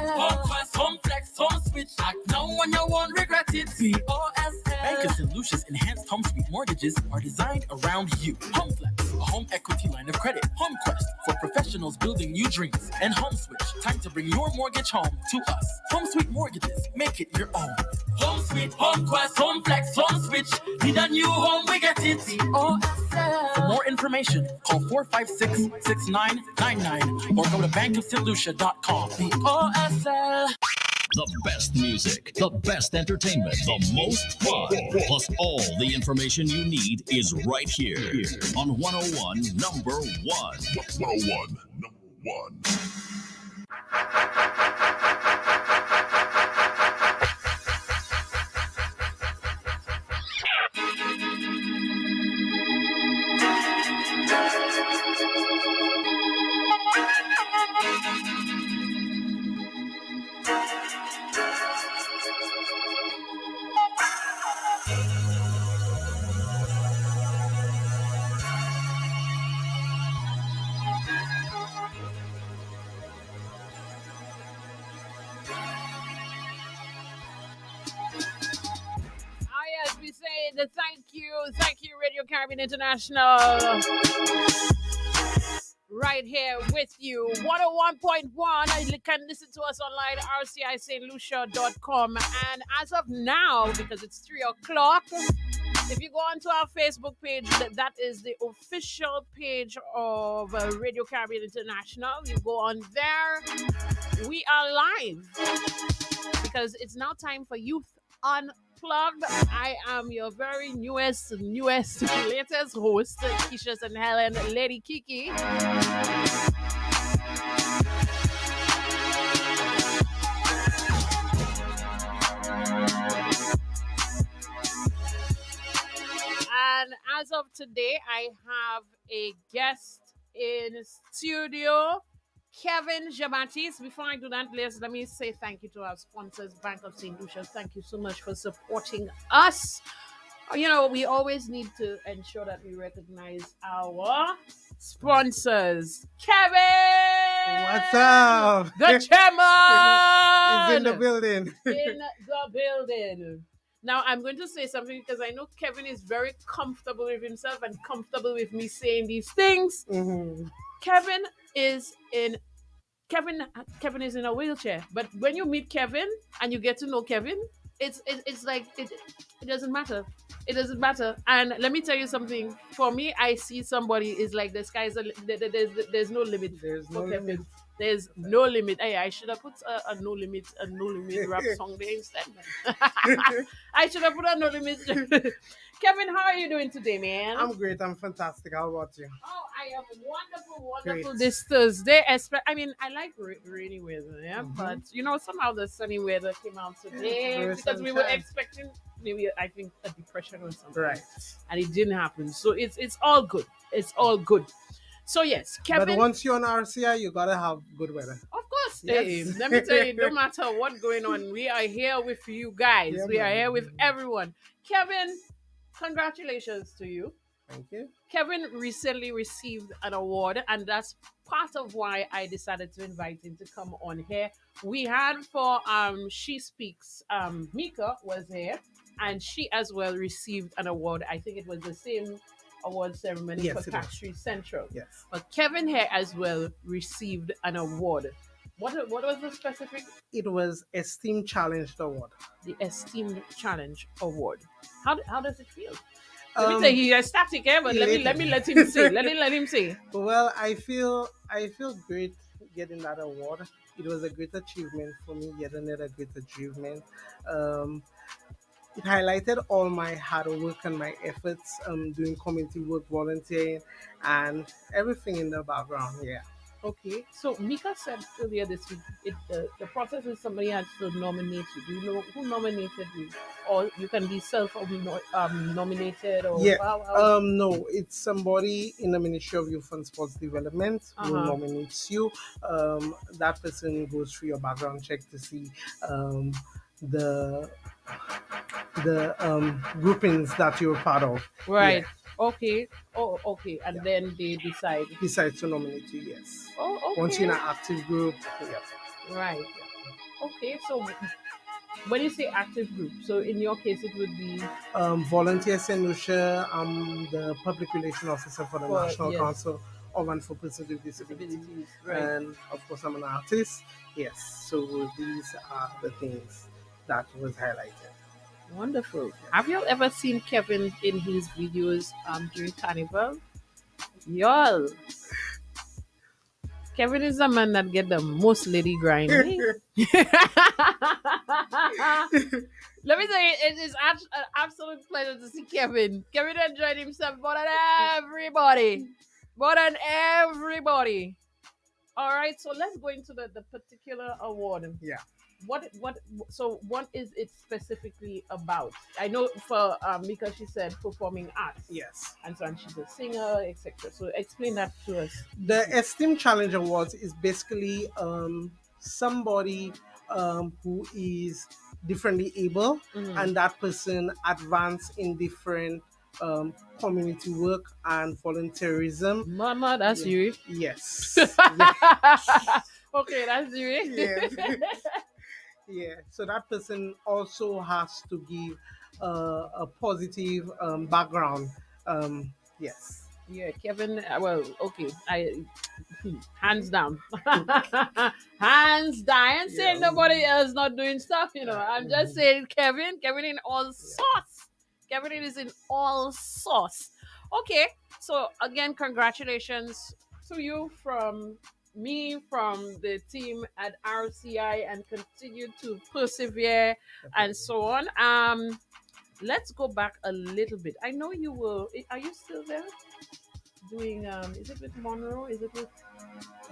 Home Quest, Home Flex, Home Switch. Act now when you won't regret it. VOSL. Bank of St. Lucia's enhanced home suite mortgages are designed around you. Home Flex, a home equity line of credit. Home Quest, for professionals building new dreams. And Home Switch, time to bring your mortgage home to us. Home Suite Mortgages, make it your own. Home Suite, Home Quest, Home Flex, Home Switch. Need a new home, we get it. VOSL. For more information, call 456-6999 or go to bankofstlucia.com. VOSL. The best music, the best entertainment, the most fun, plus all the information you need is right here on 101 number 1. 101 number 1. Thank you, Radio Caribbean International. Right here with you, 101.1. You can listen to us online, rcistlucia.com. And as of now, because it's 3 o'clock, if you go onto our Facebook page, that is the official page of Radio Caribbean International. You go on there. We are live because it's now time for Youth Unplugged. I am your very newest, latest host, Keisha and Helen, Lady Kiki. And as of today, I have a guest in studio, Kevin Jabatis. Before I do that, let me say thank you to our sponsors, Bank of St. Lucia. Thank you so much for supporting us. You know, we always need to ensure that we recognize our sponsors. Kevin! What's up? The chairman! He's in the building. In the building. Now, I'm going to say something because I know Kevin is very comfortable with himself and comfortable with me saying these things. Mm-hmm. Kevin is in a wheelchair, but when you meet Kevin and you get to know Kevin, it's like it doesn't matter. It doesn't matter. And let me tell you something. For me, I see somebody is like the sky's there's no limit. There's no Kevin. limit. There's no limit. Hey, I should have put a no limit rap song there instead. I should have put a no limit. Kevin, how are you doing today, man? I'm great. I'm fantastic. How about you? Oh, I am wonderful Great. this Thursday. I mean, I like rainy weather, yeah, but you know, somehow the sunny weather came out today Very because we were sunshine. expecting maybe, I think, a depression or something. Right. And it didn't happen. So it's all good. It's all good. So yes, Kevin. But once you're on RCI, you gotta have good weather. Of course, Yes. hey, let me tell you, no matter what's going on, we are here with you guys. Yeah, we are man. here with everyone. Kevin, congratulations to you. Thank you. Kevin recently received an award, and that's part of why I decided to invite him to come on here. We had for She Speaks, Mika was here, and she as well received an award. I think it was the same award ceremony Yes, for it was. Tax-Free Central. Yes. But Kevin here as well received an award. What was the specific? It was Esteem Challenge Award. The Esteemed Challenge Award. How does it feel? Um, Let me say he's static here, but let me let him say. Let him say. Well, I feel great getting that award. It was a great achievement for me. Yet another great achievement. It highlighted all my hard work and my efforts doing community work, volunteering, and everything in the background. Yeah. Okay, so Mika said earlier this week, the process is somebody has to nominate you. Do you know who nominated you? Or you can be self-nominated or Yeah. how? No, it's somebody in the Ministry of Youth and Sports Development who nominates you. That person goes through your background check to see the groupings that you're part of. Right. Yeah. Okay. Oh, okay. And then they decide. Decide to nominate you, yes. Oh, okay. Once you're in an active group, yeah. Right. Okay. So when you say active group, so in your case it would be Volunteer St. Lucia. I'm the public relation officer for the for National yes Council of and for Persons with Disability, disabilities. Right. and of course I'm an artist. Yes, so these are the things that was highlighted. Wonderful. Have you ever seen Kevin in his videos during Carnival? Y'all, Kevin is the man that get the most lady grinding. Let me tell you, it is an absolute pleasure to see Kevin. Kevin enjoyed himself more than everybody. More than everybody. All right, so let's go into the particular award. Yeah. What so what is it specifically about? I know for Mika she said performing arts. Yes. And so and she's a singer, etc. So explain that to us. The Esteem Challenge Awards is basically somebody who is differently able, Mhm. and that person advance in different community work and volunteerism. Mama, that's Yeah. you. Yes. Yeah. Okay, that's you. Yeah. Yeah. So that person also has to give a positive background. Yes. Yeah, Kevin. Well, okay. I hands down, hands down. I ain't saying Yeah. nobody else not doing stuff. I'm just saying Kevin. Kevin in all sauce. Kevin is in all sauce. Okay. So again, congratulations to you from me, from the team at RCI, and continue to persevere and so on. Let's go back a little bit. I know you will. Are you still there? Doing is it with Monroe? Is it with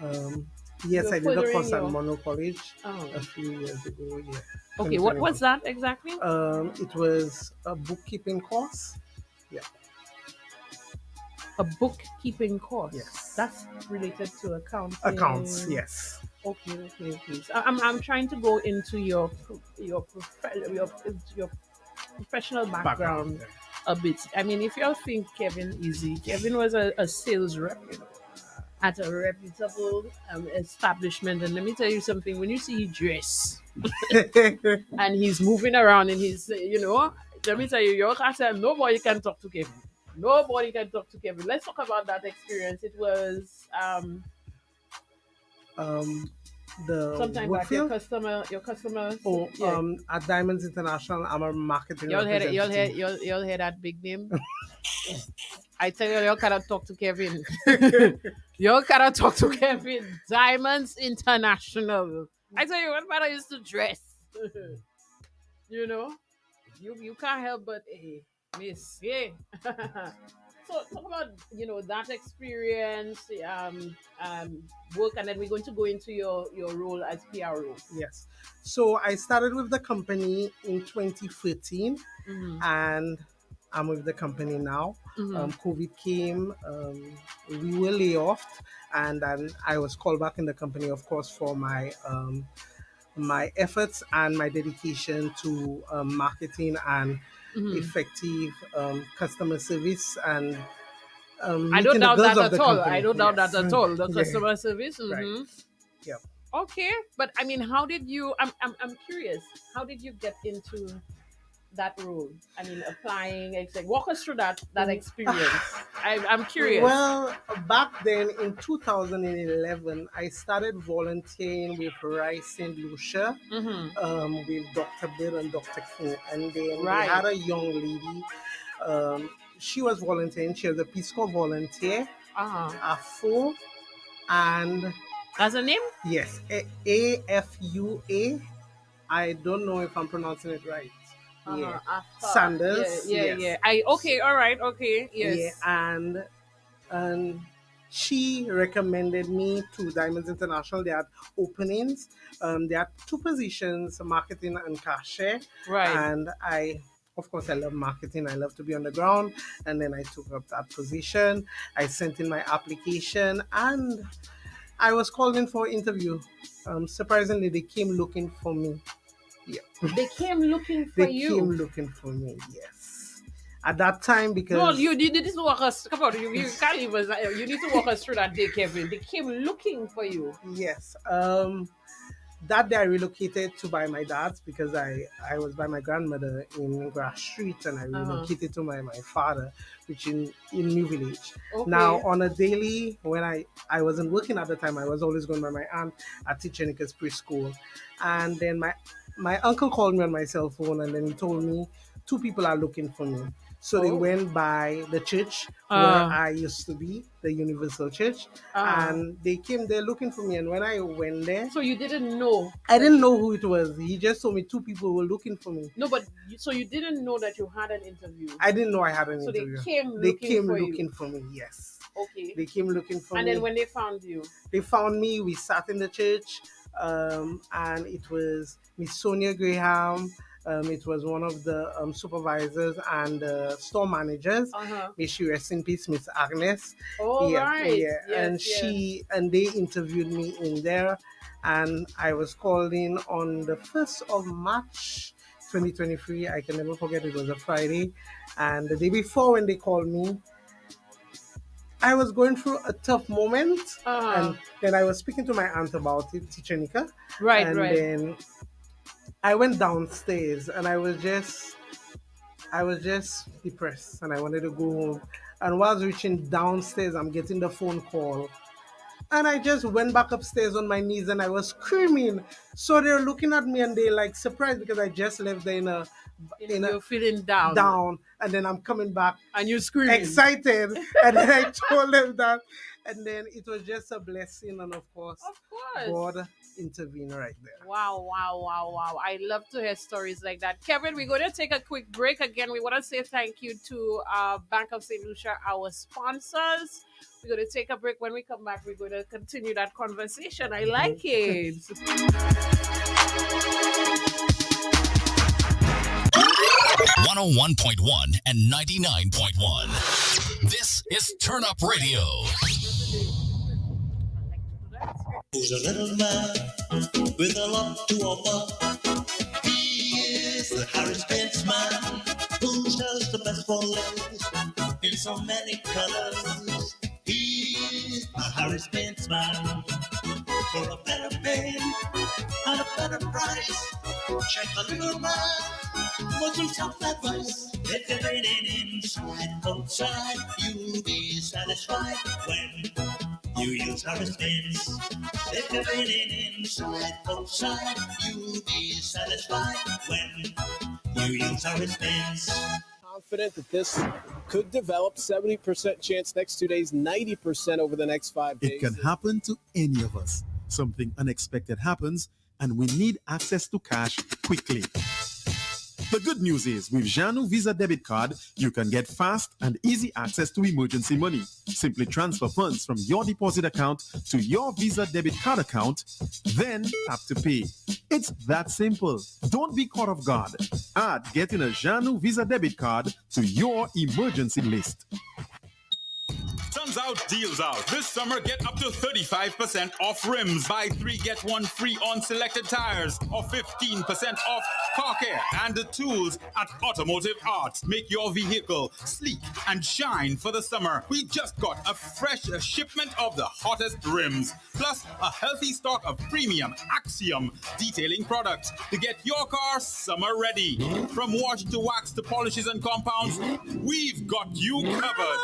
Um, yes, you're I did a furthering course at your Mono College oh a few years ago. Yeah, okay, what's 2021. that exactly? It was a bookkeeping course. Yeah. A bookkeeping course. Yes. That's related to accounting. Accounts. Yes. Okay. So I'm trying to go into your professional background Yeah. a bit. I mean, if you think Kevin easy, Kevin was a sales rep, at a reputable establishment. And let me tell you something: when you see his dress and he's moving around in his, let me tell you, your castle, nobody can talk to Kevin. Nobody can talk to Kevin. Let's talk about that experience. It was um, the sometime back. Woodfield. Your customer. Oh, Yeah. at Diamonds International, I'm a marketing Y'all hear that? representative. Y'all hear that big name? I tell you, y'all cannot talk to Kevin. Y'all cannot talk to Kevin. Diamonds International. I tell you, what man I used to dress. you know, you can't help but miss. Yeah. So talk about that experience, work, and then we're going to go into your role as PRO. Yes. So I started with the company in 2013, Mm-hmm. and I'm with the company now. Mm-hmm. COVID came, we were laid off, and then I was called back in the company, of course, for my efforts and my dedication to marketing and Mm-hmm. effective customer service and I don't meeting the doubt goals that of the at all. company. I don't doubt Yes. that at all. The Yeah. customer service. Right. Mm-hmm. Yeah. Okay, but I mean, how did you? I'm curious. How did you get into that role? I mean, applying. Walk us through that experience. I'm curious. Well, back then in 2011, I started volunteering with Rice St. Lucia, Mm-hmm. with Dr. Bill and Dr. King. And then they Right. had a young lady. She was volunteering. She was a Peace Corps volunteer, Uh-huh. AFU, and That's a name? yes, AFUA. I don't know if I'm pronouncing it right. Yeah. Sanders. Yeah. Yes. Okay. All right. Okay. Yeah, Yes. and she recommended me to Diamonds International. They had openings. They had two positions, marketing and cashier. Right. And of course, I love marketing. I love to be on the ground. And then I took up that position. I sent in my application, and I was called in for interview. Surprisingly, they came looking for me. Yeah. They came looking for They you. came looking for me. Yes. At that time, because No, you need to walk us. Come on, you can't even. You need to walk us through that day, Kevin. They came looking for you. yes. that day I relocated to by my dad's because I was by my grandmother in Grass Street, and I relocated to my father, which in New Village. Okay. Now on a daily, when I wasn't working at the time, I was always going by my aunt at Teacher Nicholas preschool. And then my uncle called me on my cell phone, and then he told me two people are looking for me. So they went by the church where I used to be, the Universal Church, and they came there looking for me. And when I went there, So you didn't know? I didn't know who it was. He just told me two people were looking for me. No, but so you didn't know that you had an interview? I didn't know I had an So interview. they came looking for me, yes. Okay. They came looking for me. And then when they found you? They found me, we sat in the church, and it was Miss Sonia Graham. It was one of the supervisors and store managers. May she rest in peace, Miss Agnes. Right. Yeah. Yes, and they interviewed me in there, and I was called in on the 1st of March 2023. I can never forget, it was a Friday. And the day before when they called me, I was going through a tough moment, and then I was speaking to my aunt about it, Teacher Nika. Right. Then I went downstairs, and I was just depressed, and I wanted to go home. And while I was reaching downstairs, I'm getting the phone call, and I just went back upstairs on my knees, and I was screaming. So they're looking at me, and they're like surprised because I just left there You're feeling down. And then I'm coming back and you're screaming, excited. And then I told them that, and then it was just a blessing, and of course God intervened right there. Wow. I love to hear stories like that. Kevin, we're going to take a quick break. Again, we want to say thank you to Bank of St. Lucia, our sponsors. We're going to take a break. When we come back, we're going to continue that conversation. I like it. 101.1 and 99.1. This is Turn Up Radio. Who's a little man with a lot to offer? He is the Harris-Benz man who sells the best for less in so many colors. He is the Harris-Benz man for a better pay and a better price. Check the little man. What's your self-advice? If you're raining inside, outside, you'll be satisfied when you use Harris-Benz. If you're raining inside, outside, you'll be satisfied when you use Harris-Benz. Confident that this could develop. 70% chance next 2 days, 90% over the next 5 days. It can happen to any of us. Something unexpected happens, and we need access to cash quickly. The good news is, with Janu Visa Debit Card, you can get fast and easy access to emergency money. Simply transfer funds from your deposit account to your Visa Debit Card account, then tap to pay. It's that simple. Don't be caught off guard. Add getting a Janu Visa Debit Card to your emergency list. Sun's out, deals out. This summer, get up to 35% off rims. Buy 3, get 1 free on selected tires. Or 15% off car care and the tools at Automotive Arts. Make your vehicle sleek and shine for the summer. We just got a fresh shipment of the hottest rims. Plus, a healthy stock of premium Axiom detailing products to get your car summer ready. From wash to wax to polishes and compounds, we've got you covered.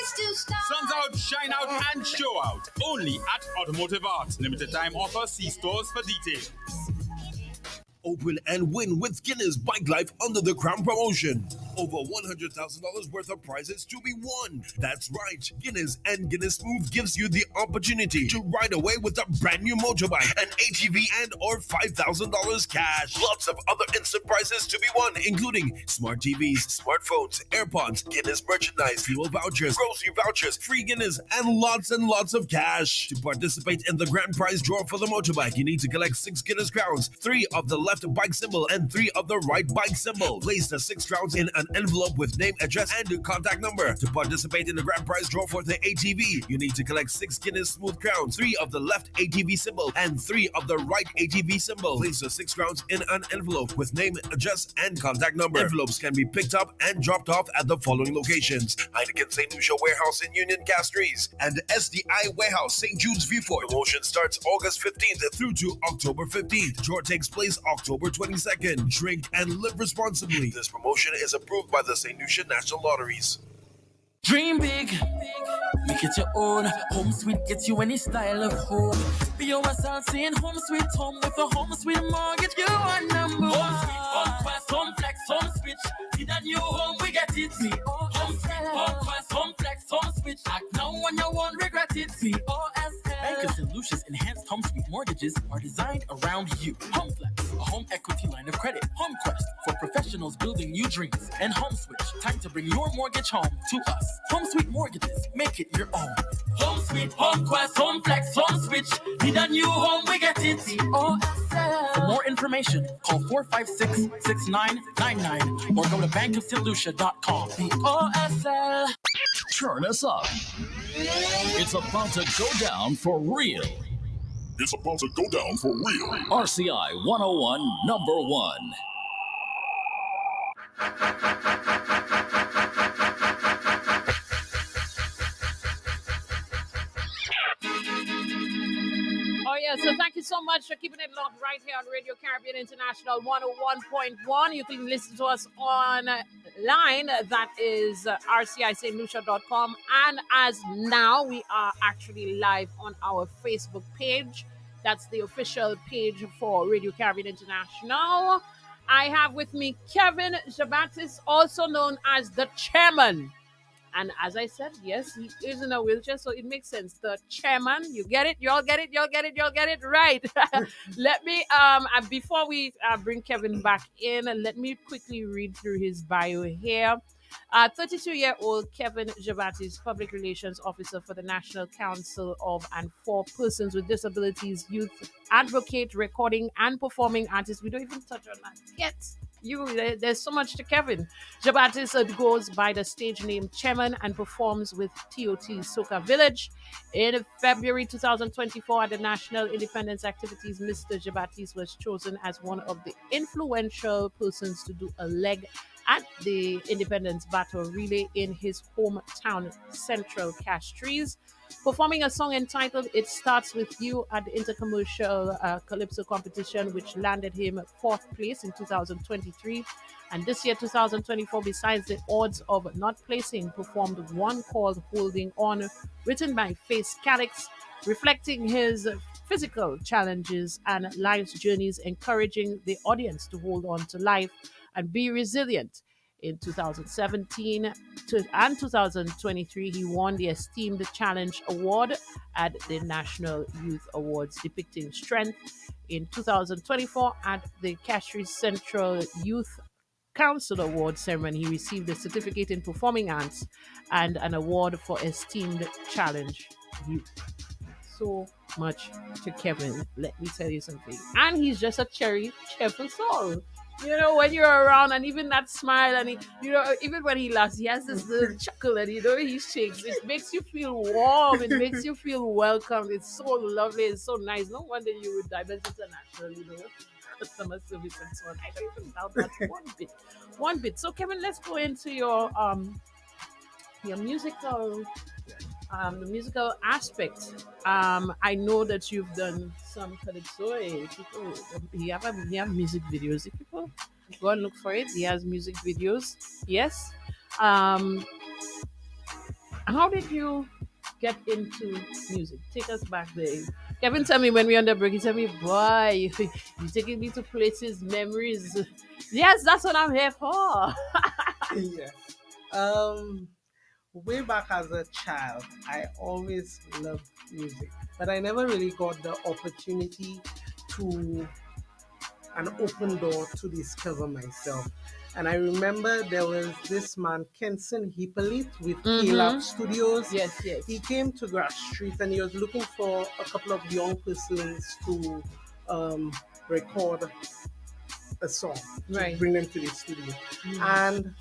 Sun's out, shine out, and show out. Only at Automotive Arts. Limited time offer. See stores for details. Open and win with Guinness Bike Life under the Crown promotion. Over $100,000 worth of prizes to be won. That's right. Guinness and Guinness Move gives you the opportunity to ride away with a brand new motorbike, an ATV, and or $5,000 cash. Lots of other instant prizes to be won, including smart TVs, smartphones, AirPods, Guinness merchandise, fuel vouchers, grocery vouchers, free Guinness, and lots of cash. To participate in the grand prize draw for the motorbike, you need to collect 6 Guinness crowns, 3 of the left bike symbol and 3 of the right bike symbol. Place the 6 crowns in a an envelope with name, address, and your contact number. To participate in the grand prize draw for the ATV, you need to collect 6 Guinness Smooth Crowns, 3 of the left ATV symbol and 3 of the right ATV symbol. Place the 6 crowns in an envelope with name, address, and contact number. Envelopes can be picked up and dropped off at the following locations: Heineken St. Lucia Warehouse in Union Castries and SDI Warehouse St. Jude's Viewport. Promotion starts August 15th through to October 15th. Draw takes place October 22nd. Drink and live responsibly. This promotion is approved by the St. Lucia National Lotteries. Dream big, make it your own. Home Sweet gets you any style of home. Be yourself saying home sweet home with a home sweet mortgage. You are number one. Home Sweet, home quest, home flex, home switch. Need a new home, we get it. Home Sweet, home quest, home flex, home switch. Act now when you won't regret it. Bankers and Lucia's enhanced home sweet mortgages are designed around you. Home Flex, a home equity line of credit. Home Quest, for professionals building new dreams. And Home Switch, time to bring your mortgage home to us. Home Sweet Mortgages, make it your own. Home Sweet, Home Quest, Home Flex, Home Switch. Need a new home, we get it. For more information, call 456-6999 or go to bankofstlucia.com. OSL. Turn us up. It's about to go down for real. It's about to go down for real. RCI 101, number 1. Oh, yeah. So thank you so much for keeping it locked right here on Radio Caribbean International 101.1. You can listen to us online. That is rcistlucia.com. And as now, we are actually live on our Facebook page. That's the official page for Radio Caribbean International. I have with me Kevin Jabatis, also known as the chairman. And as I said, yes, he is in a wheelchair, so it makes sense. The chairman, you get it? You all get it? Y'all get it? Y'all get it? Right. Let me, before we bring Kevin back in, let me quickly read through his bio here. 32-year-old Kevin Jabatis, Public Relations Officer for the National Council of and for Persons with Disabilities, Youth Advocate, Recording and Performing Artist. We don't even touch on that yet. There's so much to Kevin. Jabatis goes by the stage name Chairman and performs with TOT Soca Village. In February 2024 at the National Independence Activities, Mr. Jabatis was chosen as one of the influential persons to do a leg at the Independence Battle Relay in his hometown, Central Castries, performing a song entitled It Starts With You at the Intercommercial Calypso competition, which landed him 4th place in 2023. And this year, 2024, besides the odds of not placing, performed one called Holding On, written by Face Calix, reflecting his physical challenges and life's journeys, encouraging the audience to hold on to life and be resilient. In 2017 and 2023, he won the Esteemed Challenge Award at the National Youth Awards, depicting strength. In 2024, at the Castries Central Youth Council Award ceremony, he received a certificate in performing arts and an award for Esteemed Challenge Youth. So much to Kevin, let me tell you something. And he's just a cheerful soul. You know, when you're around, and even that smile, and even when he laughs, he has this little chuckle, and he shakes. It makes you feel warm. It makes you feel welcome. It's so lovely. It's so nice. No wonder you would Diamonds International, customer service and so on. I don't even doubt that one bit. So, Kevin, let's go into your musical. The musical aspect. I know that you've done some calypso. People, he have music videos. If people go and look for it, he has music videos. Yes. How did you get into music? Take us back there. Kevin tell me when we on the break, he tell me, boy, you're taking me to places, memories. Yes, that's what I'm here for. Yeah. Way back as a child, I always loved music, but I never really got the opportunity to an open door to discover myself. And I remember there was this man, Kenson Hippolyte, with K-Lab Studios. Yes. He came to Grass Street and he was looking for a couple of young persons to record a song, to bring them to the studio. And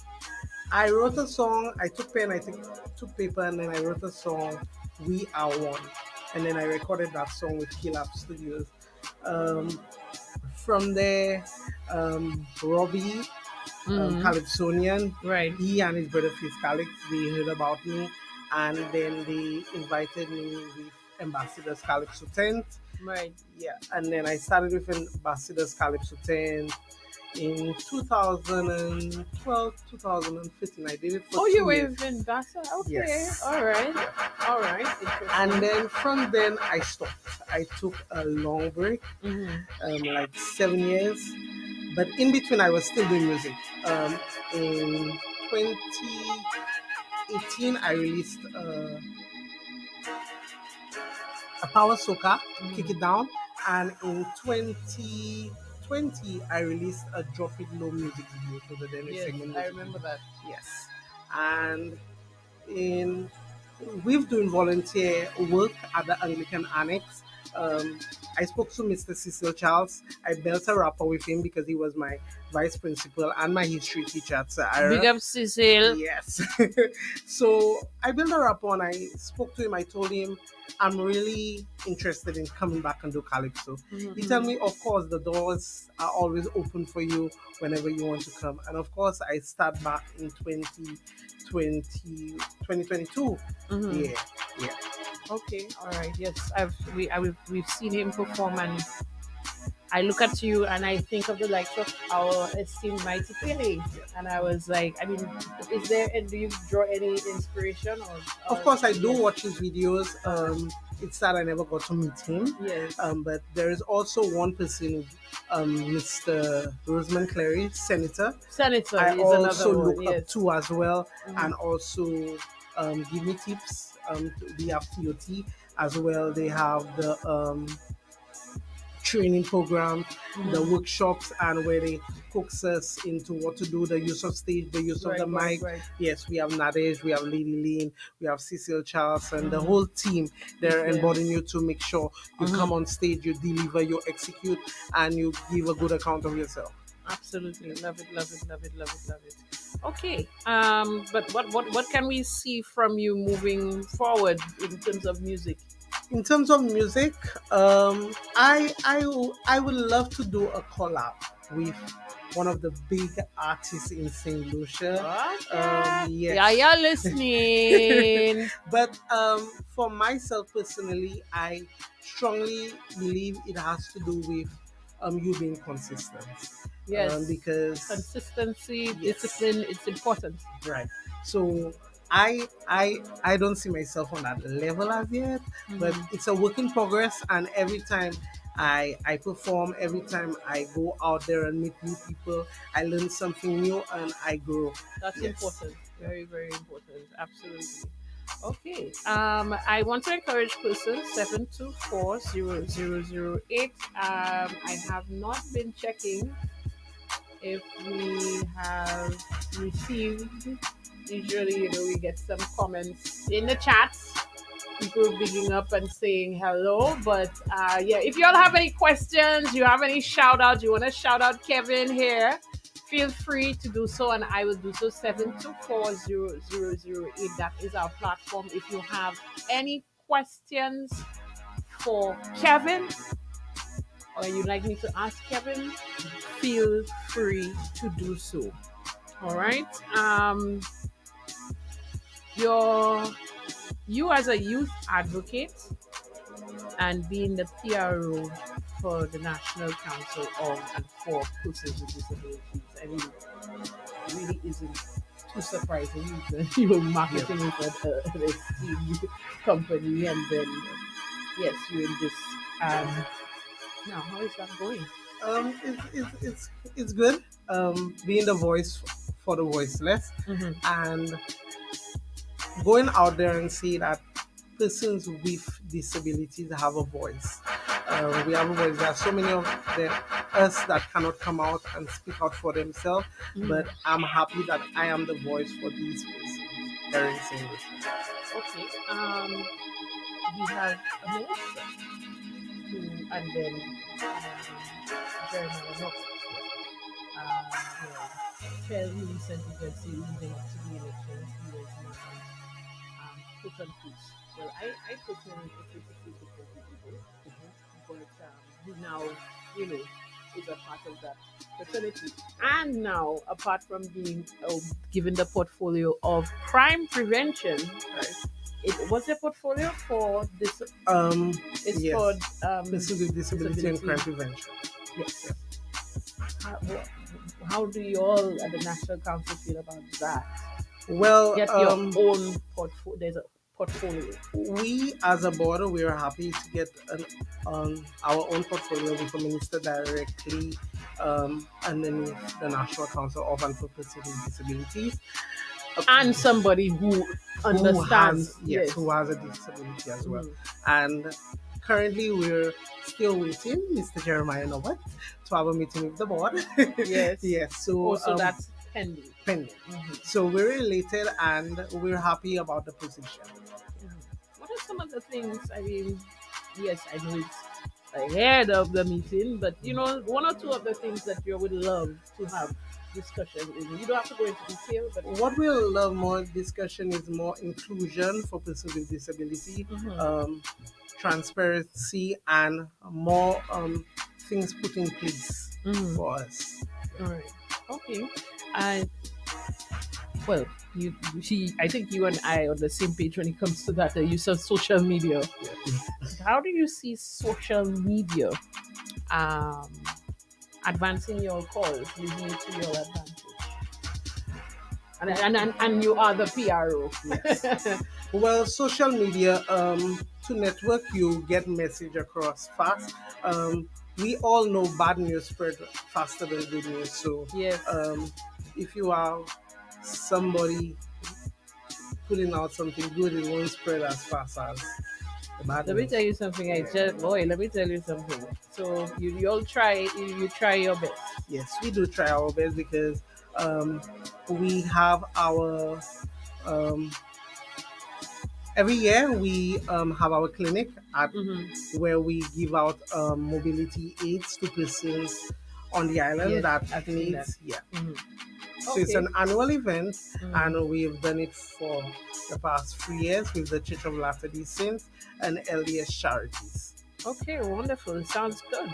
I wrote a song. I took pen, I took paper, and then I wrote a song, "We Are One," and then I recorded that song with Kilap Studios. Um, from there, Robbie, Calypsonian, Right. he and his brother Fizz Calyx, they heard about me, and then they invited me with Ambassadors Calypso Tent. Right. Yeah, and then I started with Ambassadors Calypso Tent in 2012, 2015. I did it for Oh, 2 you were years. in Bassa? Okay. Yes. All right. All right. Interesting. And then from then I stopped. I took a long break, Mhm. like 7 years. But in between, I was still doing music. In 2018, I released a Power Soca, Kick It Down. And in 2020, I released a Drop It Low music video for the Dennis Yes, segment. I remember that. Yes. And in we've doing volunteer work at the Anglican Annex. I spoke to Mr. Cecil Charles. I built a rapport with him because he was my vice principal and my history teacher at Sir Ira. Big up Cecil. Yes. So I built a rapport and I spoke to him. I told him I'm really interested in coming back and do Calypso. He told me, of course, the doors are always open for you whenever you want to come. And of course, I start back in 2022. Yeah, yeah. Okay, all right. Yes, we've seen him perform, and I look at you and I think of the likes of our esteemed Mighty Pele, and I was like, I mean, is there? And do you draw any inspiration? Of course, I do watch his videos. It's sad I never got to meet him. Yes. But there is also one person, Mr. Rosamond Clary, Senator. Senator I is also another one, look yes. up to as well, and also give me tips. They have TOT as well. They have the training program, the workshops, and where they coax us into what to do, the use of stage, the use of the mic. Right. Yes, we have Nadej, we have Lady Lean, we have Cecil Charles, and the whole team. They're embodying you to make sure you come on stage, you deliver, you execute, and you give a good account of yourself. Absolutely, love it. Okay, but what can we see from you moving forward in terms of music? In terms of music, I would love to do a collab with one of the big artists in St. Lucia. Yes. Yeah, you're listening. But for myself personally, I strongly believe it has to do with you being consistent. Yes, because consistency, discipline, it's important. Right. So I don't see myself on that level as yet, but it's a work in progress. And every time I perform, every time I go out there and meet new people, I learn something new and I grow. That's Yes. important. Very, very important. Absolutely. Okay. I want to encourage person 7240008. I have not been checking if we have received. Usually, we get some comments in the chats. People bigging up and saying hello. But if you all have any questions, you have any shout outs, you want to shout out Kevin here, feel free to do so, and I will do so. 7240008. That is our platform. If you have any questions for Kevin, or you'd like me to ask Kevin, feel free to do so. All right. You as a youth advocate and being the PRO for the National Council of and for Persons with Disabilities, I mean, it really isn't too surprising. You're marketing with an esteemed company, and then yes, you're in this. Now, how is that going? It's good. Being the voice for the voiceless, and going out there and see that persons with disabilities have a voice. We have a voice. There are so many of us that cannot come out and speak out for themselves, but I'm happy that I am the voice for these persons. Very single. Okay. We have a minute, and then Jeremiah. No. fairly recently, let's say, leading up to the elections, he was now put on peace. Well, I personally prefer to keep it for people, but he now, you know, is a part of that fraternity. And now, apart from being given the portfolio of crime prevention, Right. it was a portfolio for this. It's Yes. for Persons with disability and crime prevention. Yes. How do you all at the National Council feel about that? Well, Get your own portfolio. There's a portfolio. we as a board, we are happy to get our own portfolio with a minister directly underneath the National Council of and Persons with Disabilities. And somebody who understands. Who has a disability as well. Mhm. And currently, we're still waiting, Mr. Jeremiah Nowat, to have a meeting with the board. Yes. Yes. So, Also, that's pending. pending. Mhm. So we're elated and we're happy about the position. What are some of the things? I mean, yes, I know it's ahead of the meeting, but you know, one or two of the things that you would love to have discussion in. You don't have to go into detail, but What we'll love more discussion is more inclusion for persons with disability, transparency, and more things put in place for us. all right, okay. And well, you see, I think you and I are on the same page when it comes to that. The use of social media. How do you see social media um, advancing your cause, using it to your advantage? And you are the PRO. Yes. Well, social media, to network, you get message across fast. We all know bad news spread faster than good news. So, Yes. If you are somebody putting out something good, it won't spread as fast as the bad Let me news. tell you something. Let me tell you something. So you all try. You try your best. Yes, we do try our best because we have our um, every year we have our clinic at where we give out mobility aids to persons on the island Yes, that I've seen needs. that. Yeah. Mhm. So it's Okay. an annual event, and we've done it for the past 3 years with the Church of Latter-day Saints and LDS Charities. Okay, wonderful. Sounds good.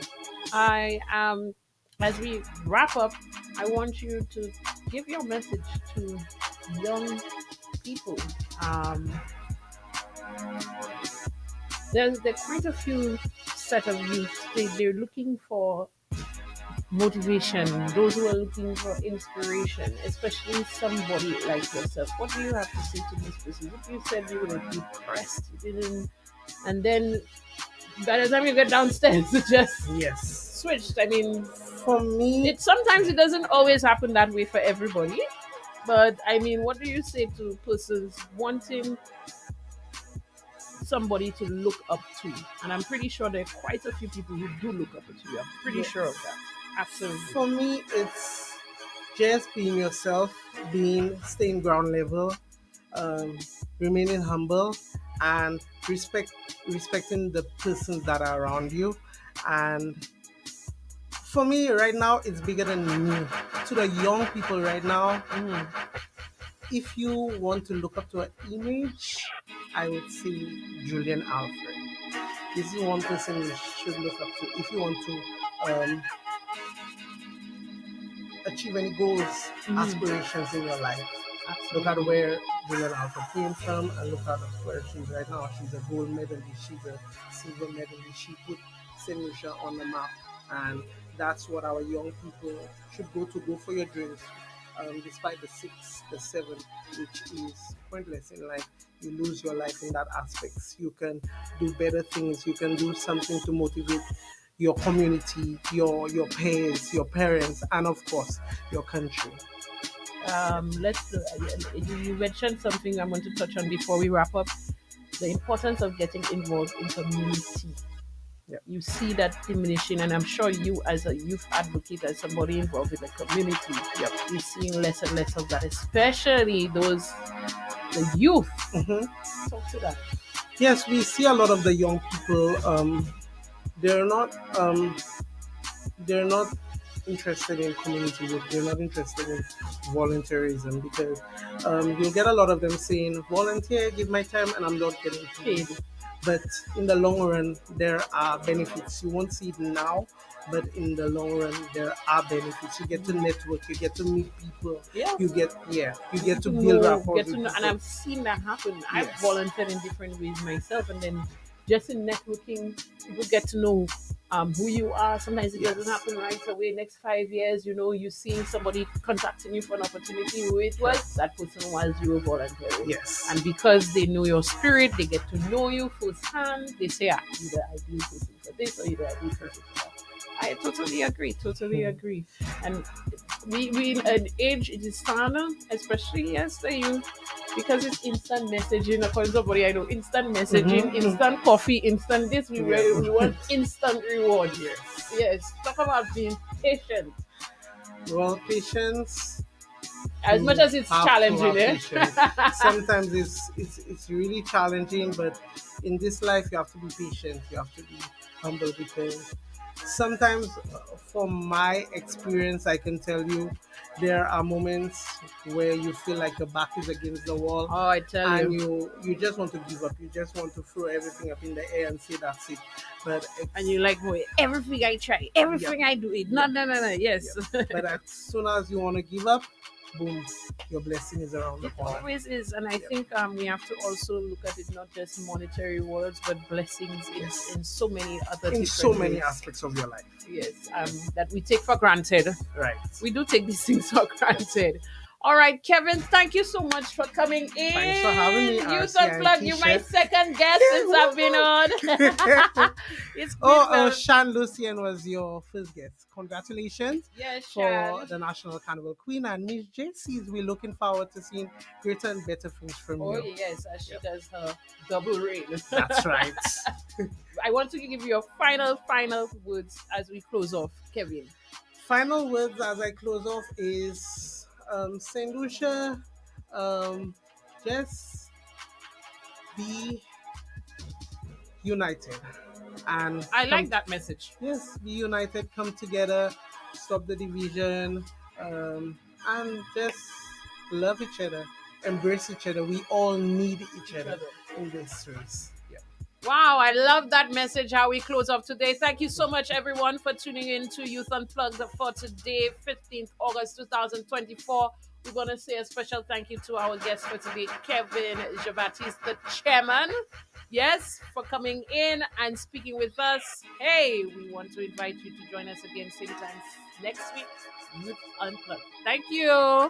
I as we wrap up, I want you to give your message to young people. Um, there's quite a few set of youth. They're looking for motivation. Those who are looking for inspiration, especially somebody like yourself. What do you have to say to these persons? If you said you were depressed, you didn't, and then by the time you get downstairs, it just Yes. switched. I mean, For me, it sometimes it doesn't always happen that way for everybody. But I mean, what do you say to persons wanting somebody to look up to? And I'm pretty sure there are quite a few people who do look up to you. I'm pretty Yes. sure of that. Absolutely. for me, it's just being yourself, staying ground level, um, remaining humble, and respecting the persons that are around you. And for me, right now, it's bigger than me. To the young people right now, if you want to look up to an image, I would say Julian Alfred. This is one person you should look up to if you want to achieve any goals, aspirations in your life. Look at where Julian Alfred came from and look at where she's right now. She's a gold medalist, she's a silver medalist. She put St. Lucia on the map. And that's what our young people should go for your dreams. Despite the 6, the 7, which is pointless in life, you lose your life in that aspects. You can do better things. You can do something to motivate your community, your peers, your parents, and of course your country. Let's you mentioned something I want to touch on before we wrap up: the importance of getting involved in community. Yeah. You see that diminishing, and I'm sure you, as a youth advocate, as somebody involved in the community, you're seeing less and less of that, especially the youth. Talk to that. Yes, we see a lot of the young people. They're not. They're not interested in community work, they're not interested in volunteerism, because you'll get a lot of them saying, volunteer, give my time, and I'm not getting paid. But in the long run, there are benefits. You won't see it now, but in the long run, there are benefits. You get to network, you get to meet people, Yeah. you get to build rapport. Get to know, and I've seen that happen. I've volunteered in different ways myself, and then just in networking, people get to know who you are. Sometimes it doesn't happen right away. Next 5 years, you seeing somebody contacting you for an opportunity. Who it was, that person was you were volunteering. Yes. And because they know your spirit, they get to know you firsthand. They say, either I do person for this or either I do person for that. I totally agree. Totally agree. And we in an age it is fun, especially yes, the youth, because it's instant messaging. According to somebody I know, instant messaging, instant coffee, instant this. We want instant reward. Yes. Talk about being patient. Well, patience. As much as it's challenging, sometimes it's really challenging, but in this life you have to be patient. You have to be humble, because sometimes, from my experience, I can tell you there are moments where you feel like your back is against the wall. Oh, I tell and you. you just want to give up. You just want to throw everything up in the air and say that's it. But and you like, boy, everything I try, everything I do it. No. Yes. But as soon as you want to give up, boom, your blessing is around the corner. It always is, and I think we have to also look at it not just monetary words, but blessings in so many other in different so many ways. aspects of your life. Yes, that we take for granted. Right. We do take these things for granted. All right, Kevin, thank you so much for coming in. Thanks for having me. Youth Unplugged, you're my second guest since I've been on. It's Shan Lucian was your first guest. Congratulations for the National Carnival Queen, and Miss JC's. We're looking forward to seeing greater and better things from you. Oh yes, as she does her double reign. That's right. I want to give you your final words as we close off, Kevin. Final words as I close off is St. Lucia, just be united. And I like that message. Yes, be united, come together, stop the division, and just love each other, embrace each other. We all need each other in this race. Wow, I love that message, how we close off today. Thank you so much, everyone, for tuning in to Youth Unplugged for today, 15th August 2024. We're going to say a special thank you to our guest for today, Kevin Jean-Baptiste, the chairman. Yes, for coming in and speaking with us. Hey, we want to invite you to join us again same time next week, Youth Unplugged. Thank you.